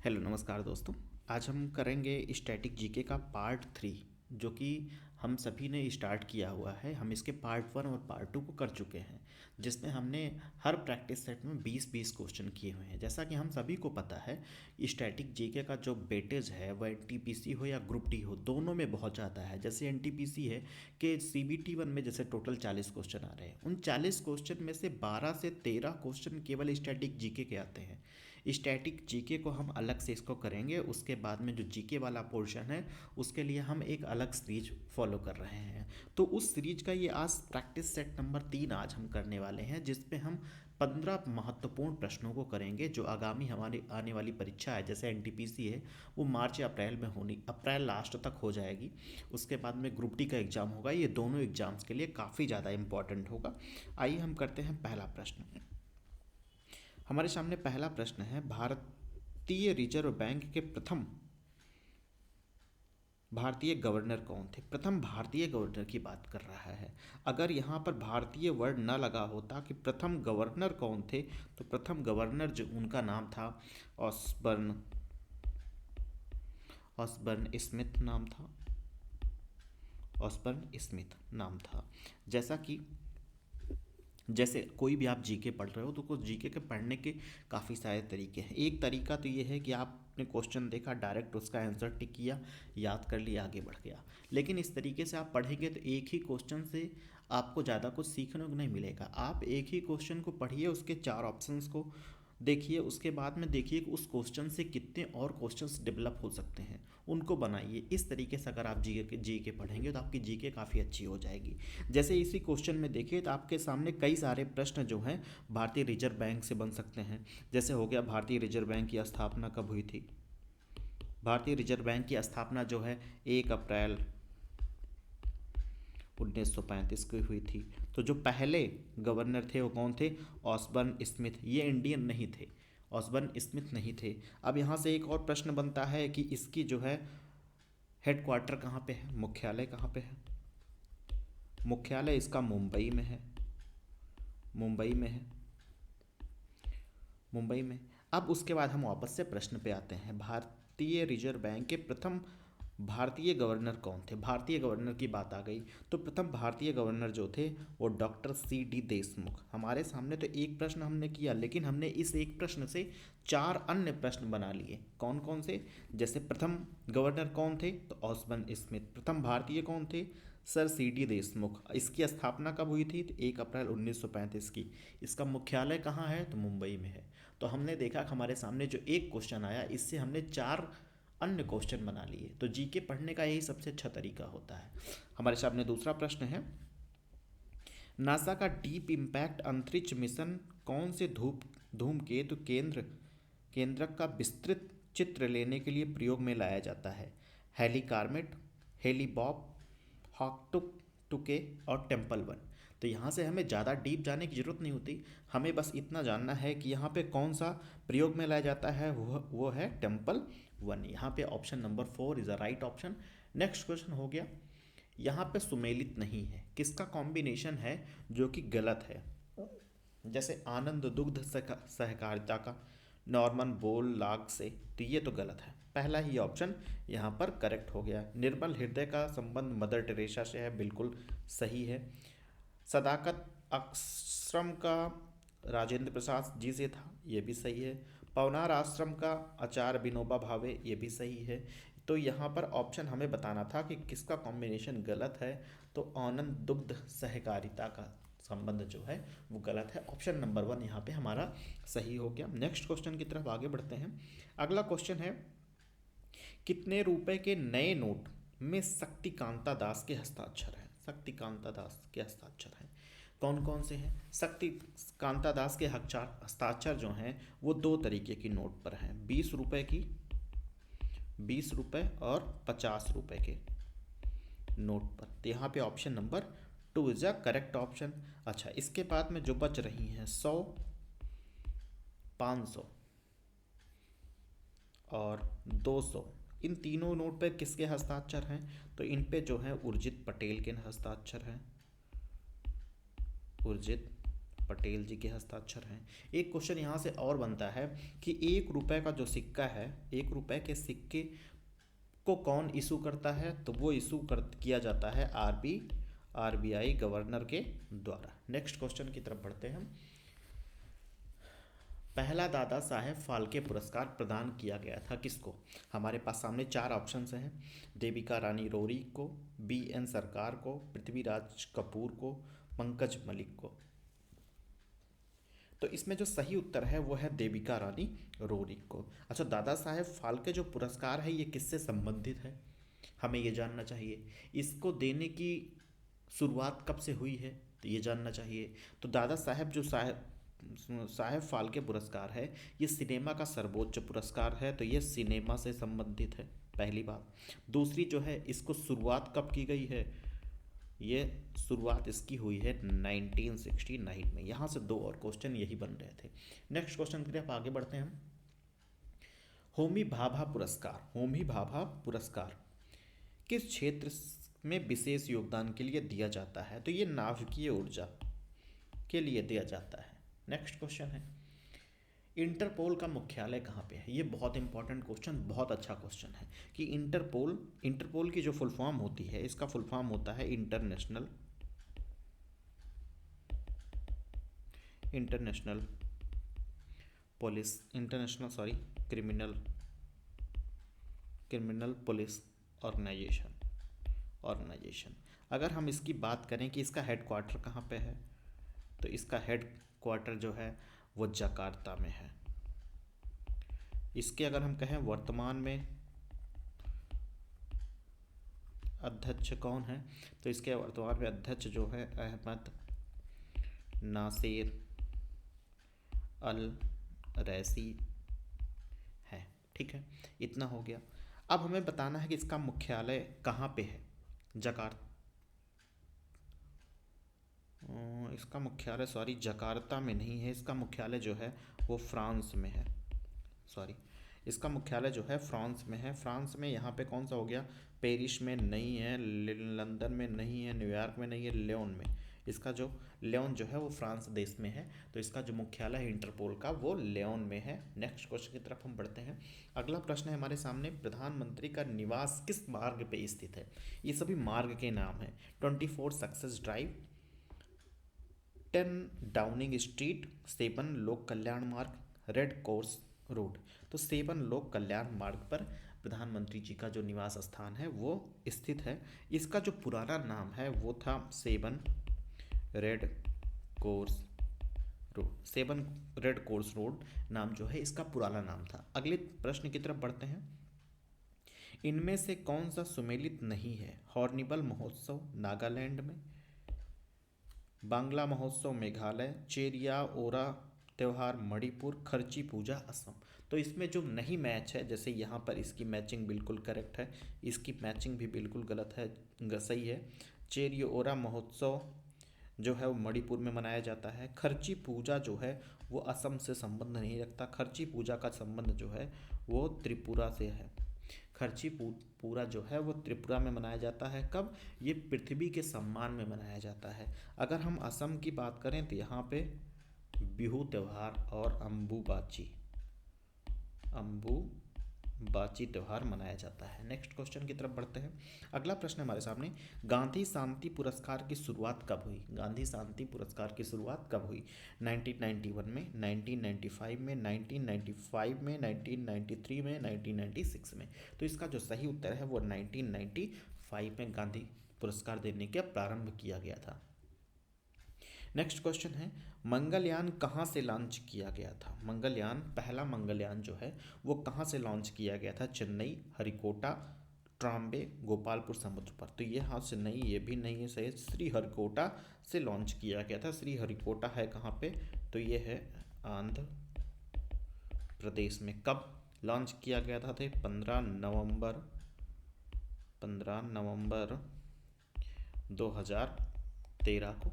Hello नमस्कार दोस्तों। आज हम करेंगे स्टैटिक जीके का पार्ट 3, जो कि हम सभी ने स्टार्ट किया हुआ है। हम इसके पार्ट 1 और पार्ट 2 को कर चुके हैं, जिसमें हमने हर प्रैक्टिस सेट में 20-20 क्वेश्चन किए हुए हैं। जैसा कि हम सभी को पता है, स्टैटिक जीके का जो वेटेज है वह एनटीपीसी हो या ग्रुप डी हो, दोनों में बहुत ज़्यादा है। जैसे एनटीपीसी है कि सीबीटी 1 में जैसे टोटल 40 क्वेश्चन आ रहे हैं, उन 40 क्वेश्चन में से 12 से 13 क्वेश्चन केवल स्टैटिक जीके के आते हैं। स्टैटिक जीके को हम अलग से इसको करेंगे। उसके बाद में जो जीके वाला पोर्शन है उसके लिए हम एक अलग सीरीज फॉलो कर रहे हैं। तो उस सीरीज का ये आज प्रैक्टिस सेट नंबर 3 आज हम करने वाले हैं, जिसपे हम 15 महत्वपूर्ण प्रश्नों को करेंगे जो आगामी हमारी आने वाली परीक्षा है। जैसे एनटीपीसी है वो मार्च या अप्रैल में होनी, अप्रैल लास्ट तक हो जाएगी। उसके बाद में ग्रुप डी का एग्ज़ाम होगा। ये दोनों एग्ज़ाम्स के लिए काफ़ी ज़्यादा इंपॉर्टेंट होगा। आइए हम करते हैं पहला प्रश्न। हमारे सामने पहला प्रश्न है, भारतीय रिजर्व बैंक के प्रथम भारतीय गवर्नर कौन थे। प्रथम भारतीय गवर्नर की बात कर रहा है। अगर यहाँ पर भारतीय वर्ड न लगा होता कि प्रथम गवर्नर कौन थे, तो प्रथम गवर्नर जो उनका नाम था ऑसबर्न ऑसबर्न स्मिथ नाम था। ऑसबर्न स्मिथ नाम था। जैसे कोई भी आप जीके पढ़ रहे हो तो कुछ जीके के पढ़ने के काफ़ी सारे तरीके हैं। एक तरीका तो ये है कि आपने क्वेश्चन देखा, डायरेक्ट उसका आंसर टिक किया, याद कर लिया, आगे बढ़ गया। लेकिन इस तरीके से आप पढ़ेंगे तो एक ही क्वेश्चन से आपको ज़्यादा कुछ सीखने को नहीं मिलेगा। आप एक ही क्वेश्चन को पढ़िए, उसके 4 ऑप्शंस को देखिए, उसके बाद में देखिए कि उस क्वेश्चन से कितने और क्वेश्चंस डेवलप हो सकते हैं, उनको बनाइए। इस तरीके से अगर आप जीके पढ़ेंगे तो आपकी जीके काफ़ी अच्छी हो जाएगी। जैसे इसी क्वेश्चन में देखिए तो आपके सामने कई सारे प्रश्न जो हैं भारतीय रिजर्व बैंक से बन सकते हैं। जैसे हो गया, भारतीय रिजर्व बैंक की स्थापना कब हुई थी। भारतीय रिजर्व बैंक की स्थापना जो है 1 अप्रैल 1935 की हुई थी। तो जो पहले गवर्नर थे वो कौन थे, ऑसबर्न स्मिथ। ये इंडियन नहीं थे, ऑसबर्न स्मिथ नहीं थे। अब यहाँ से एक और प्रश्न बनता है कि इसकी जो है हेडक्वार्टर कहाँ पे है, मुख्यालय कहाँ पे है। मुख्यालय इसका मुंबई में है। मुंबई में है। मुंबई में। अब उसके बाद हम वापस से प्रश्न पे आते हैं। भारतीय रिजर्व बैंक के प्रथम भारतीय गवर्नर कौन थे। भारतीय गवर्नर की बात आ गई तो प्रथम भारतीय गवर्नर जो थे वो डॉक्टर सी.डी. देशमुख। हमारे सामने तो एक प्रश्न हमने किया, लेकिन हमने इस एक प्रश्न से 4 अन्य प्रश्न बना लिए। कौन कौन से, जैसे प्रथम गवर्नर कौन थे तो ऑसबर्न स्मिथ। प्रथम भारतीय कौन थे, सर सी.डी. देशमुख। इसकी स्थापना कब हुई थी तो 1 अप्रैल 1935 की। इसका मुख्यालय कहाँ है तो मुंबई में है। तो हमने देखा कि हमारे सामने जो एक क्वेश्चन आया, इससे हमने 4 अन्य क्वेश्चन बना लिए। तो जीके पढ़ने का यही सबसे अच्छा तरीका होता है। हमारे सामने दूसरा प्रश्न है, नासा का डीप इम्पैक्ट अंतरिक्ष मिशन कौन से धूमकेतु केंद्रक का विस्तृत चित्र लेने के लिए प्रयोग में लाया जाता है। हेलीकार्मेट, हेलीबॉब, हॉकटुक टुके और टेम्पल 1। तो यहाँ से हमें ज़्यादा डीप जाने की ज़रूरत नहीं होती, हमें बस इतना जानना है कि यहाँ पे कौन सा प्रयोग में लाया जाता है, वो है टेम्पल 1। यहाँ पे option number 4 is a right option. Next question हो गया, यहाँ पे सुमेलित नहीं है, किसका कॉम्बिनेशन है जो कि गलत है। जैसे आनंद दुग्ध सहकारिता का, नॉर्मन बोल लाग से, तो ये तो गलत है। पहला ही ऑप्शन यहाँ पर करेक्ट हो गया। निर्मल हृदय का संबंध मदर टेरेसा से है, बिल्कुल सही है। सदाकत आश्रम का राजेंद्र प्रसाद जी से था, ये भी सही है। पवनार आश्रम का आचार्य विनोबा भावे, ये भी सही है। तो यहाँ पर ऑप्शन हमें बताना था कि किसका कॉम्बिनेशन गलत है, तो आनंद दुग्ध सहकारिता का संबंध जो है वो गलत है। ऑप्शन नंबर 1 यहाँ पे हमारा सही हो गया। नेक्स्ट क्वेश्चन की तरफ आगे बढ़ते हैं। अगला क्वेश्चन है, कितने रुपए के नए नोट में शक्तिकांता दास के हस्ताक्षर हैं। शक्तिकांता दास के हस्ताक्षर हैं, कौन कौन से हैं। शक्तिकांता दास के हस्ताक्षर जो हैं वो 2 तरीके की नोट पर हैं, 20 रुपए की, 20 रुपए और 50 रुपए के नोट पर। तो यहाँ पे option number 2 is a correct option. अच्छा, इसके बाद में जो बच रही हैं 100, 500 और 200, इन तीनों नोट पर किसके हस्ताक्षर हैं, तो इन पे जो है उर्जित पटेल के हस्ताक्षर हैं। उर्जित पटेल जी के हस्ताक्षर हैं। एक क्वेश्चन यहाँ से और बनता है कि 1 रुपए का जो सिक्का है, 1 रुपए के सिक्के को कौन इशू करता है, तो वो इशू किया जाता है आरबीआई गवर्नर के द्वारा। नेक्स्ट क्वेश्चन की तरफ बढ़ते हैं हम। पहला दादा साहेब फाल्के पुरस्कार प्रदान किया गया था किसको? हमारे पास सामने 4 ऑप्शंस हैं। देविका रानी रोरी को, BN सरकार को, पृथ्वीराज कपूर को, पंकज मलिक को। तो इसमें जो सही उत्तर है वो है देविका रानी रोरी को। अच्छा, दादा साहेब फाल्के जो पुरस्कार है ये किससे संबंधित है, हमें ये जानना चाहिए। इसको देने की शुरुआत कब से हुई है, तो ये जानना चाहिए। तो दादा साहेब जो साहेब फाल्के पुरस्कार है, ये सिनेमा का सर्वोच्च पुरस्कार है, तो ये सिनेमा से संबंधित है, पहली बात। दूसरी जो है, इसको शुरुआत कब की गई है, ये शुरुआत इसकी हुई है 1969 में। यहाँ से 2 और क्वेश्चन यही बन रहे थे। नेक्स्ट क्वेश्चन की तरफ आगे बढ़ते हैं हम। होमी भाभा पुरस्कार किस क्षेत्र में विशेष योगदान के लिए दिया जाता है, तो ये नाभिकीय ऊर्जा के लिए दिया जाता है। नेक्स्ट क्वेश्चन है, इंटरपोल का मुख्यालय कहाँ पे है? ये बहुत इंपॉर्टेंट क्वेश्चन, बहुत अच्छा क्वेश्चन है कि इंटरपोल की जो फुल फॉर्म होती है, इसका फुल फॉर्म होता है इंटरनेशनल क्रिमिनल पुलिस ऑर्गेनाइजेशन। अगर हम इसकी बात करें कि इसका हेडक्वार्टर कहाँ पे है, तो इसका हेडक्वार्टर जो है वो जकार्ता में है। इसके अगर हम कहें वर्तमान में अध्यक्ष कौन है, तो इसके वर्तमान में अध्यक्ष जो है अहमद नासिर अल रैसी है। ठीक है, इतना हो गया। अब हमें बताना है कि इसका मुख्यालय कहाँ पे है। इसका मुख्यालय जकार्ता में नहीं है, इसका मुख्यालय जो है वो फ्रांस में है। इसका मुख्यालय जो है फ्रांस में है। फ्रांस में यहाँ पे कौन सा हो गया, पेरिस में नहीं है, लंदन में नहीं है, न्यूयॉर्क में नहीं है, लियोन में। इसका जो लियोन जो है वो फ्रांस देश में है, तो इसका जो मुख्यालय है इंटरपोल का वो लियोन में है। नेक्स्ट क्वेश्चन की तरफ हम बढ़ते हैं। अगला प्रश्न है हमारे सामने, प्रधानमंत्री का निवास किस मार्ग पे स्थित है? ये सभी मार्ग के नाम हैं। 24 सक्सेस ड्राइव, 10 डाउनिंग स्ट्रीट, 7 लोक कल्याण मार्ग, रेड कोर्स रोड। तो 7 लोक कल्याण मार्ग पर प्रधानमंत्री जी का जो निवास स्थान है वो स्थित है। इसका जो पुराना नाम है वो था 7 रेड कोर्स रोड नाम जो है इसका पुराना नाम था। अगले प्रश्न की तरफ बढ़ते हैं। इनमें से कौन सा सुमेलित नहीं है? हॉर्निबल महोत्सव नागालैंड में, बांग्ला महोत्सव मेघालय, चेरिया ओरा त्यौहार मणिपुर, खर्ची पूजा असम। तो इसमें जो नहीं मैच है, जैसे यहाँ पर इसकी मैचिंग बिल्कुल करेक्ट है, इसकी मैचिंग भी बिल्कुल गलत है, सही है। चेरिया ओरा महोत्सव जो है वो मणिपुर में मनाया जाता है। खर्ची पूजा जो है वो असम से संबंध नहीं रखता, खर्ची पूजा का संबंध जो है वो त्रिपुरा से है। खर्ची पूरा जो है वो त्रिपुरा में मनाया जाता है। कब? ये पृथ्वी के सम्मान में मनाया जाता है। अगर हम असम की बात करें तो यहाँ पे बिहू त्यौहार और अम्बुबाची त्यौहार मनाया जाता है। नेक्स्ट क्वेश्चन की तरफ बढ़ते हैं। अगला प्रश्न हमारे सामने, गांधी शांति पुरस्कार की शुरुआत कब हुई? गांधी शांति पुरस्कार की शुरुआत कब हुई? 1991 में, 1995 में, 1995 में, 1993 में, 1996 में। तो इसका जो सही उत्तर है वो 1995 में गांधी पुरस्कार देने का प्रारंभ किया गया था। नेक्स्ट क्वेश्चन है, मंगलयान कहाँ से लॉन्च किया गया था? पहला मंगलयान जो है वो कहाँ से लॉन्च किया गया था? चेन्नई, हरिकोटा, ट्राम्बे, गोपालपुर समुद्र पर। तो ये हाँ से नहीं, ये भी नहीं है सही, श्रीहरिकोटा से लॉन्च किया गया था। श्रीहरिकोटा है कहाँ पे? तो ये है आंध्र प्रदेश में। कब लॉन्च किया गया था? 15 नवंबर 2013 को।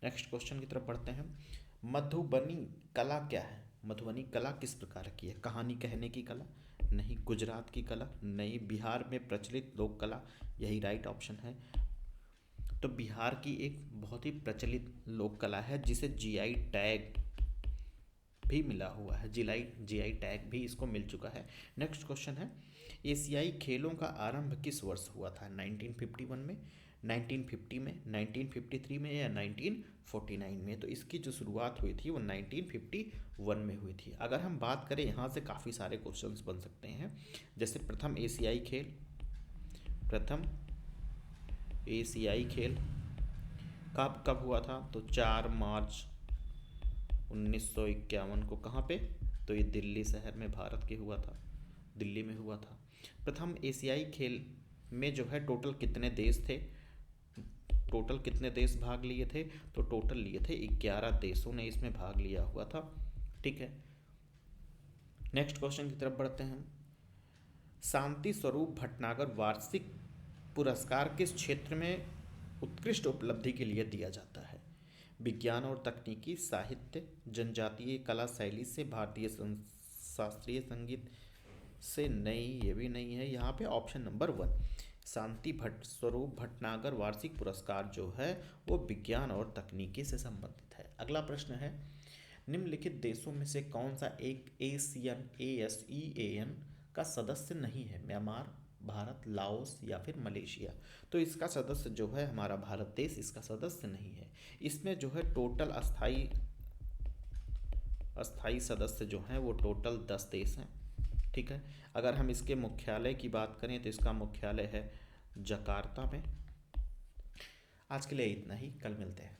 नेक्स्ट क्वेश्चन की तरफ बढ़ते हैं। मधुबनी कला क्या है? मधुबनी कला किस प्रकार की है? कहानी कहने की कला? नहीं। गुजरात की कला? नहीं। बिहार में प्रचलित लोक कला? यही राइट ऑप्शन है। तो बिहार की एक बहुत ही प्रचलित लोक कला है जिसे जीआई टैग भी मिला हुआ है, जीआई टैग भी इसको मिल चुका है। नेक्स्ट क्वेश्चन है, एशियाई खेलों का आरंभ किस वर्ष हुआ था? 1951 में, 1950 में, 1953 में या 1949 में? तो इसकी जो शुरुआत हुई थी वो 1951 में हुई थी। अगर हम बात करें, यहाँ से काफ़ी सारे क्वेश्चंस बन सकते हैं, जैसे प्रथम एशियाई खेल कब कब हुआ था? तो 4 मार्च 1951 को। कहाँ पे? तो ये दिल्ली शहर में भारत के हुआ था, दिल्ली में हुआ था। प्रथम एशियाई खेल में जो है टोटल कितने देश थे? टोटल कितने देश भाग लिए थे? तो टोटल लिए थे 11 देशों ने इसमें भाग लिया हुआ था। ठीक है, नेक्स्ट क्वेश्चन की तरफ बढ़ते हैं। शांति स्वरूप भटनागर वार्षिक पुरस्कार किस क्षेत्र में उत्कृष्ट उपलब्धि के लिए दिया जाता है? विज्ञान और तकनीकी, साहित्य, जनजातीय कला शैली से, भारतीय शास्त्रीय संगीत से? नहीं, ये भी नहीं है। यहाँ पे ऑप्शन नंबर 1 शांति स्वरूप भटनागर वार्षिक पुरस्कार जो है वो विज्ञान और तकनीकी से संबंधित है। अगला प्रश्न है, निम्नलिखित देशों में से कौन सा एक ASEAN का सदस्य नहीं है? म्यांमार, भारत, लाओस या फिर मलेशिया? तो इसका सदस्य जो है हमारा भारत देश इसका सदस्य नहीं है। इसमें जो है टोटल अस्थाई सदस्य जो हैं वो टोटल 10 देश हैं। ठीक है, अगर हम इसके मुख्यालय की बात करें तो इसका मुख्यालय है जकार्ता में। आज के लिए इतना ही, कल मिलते हैं।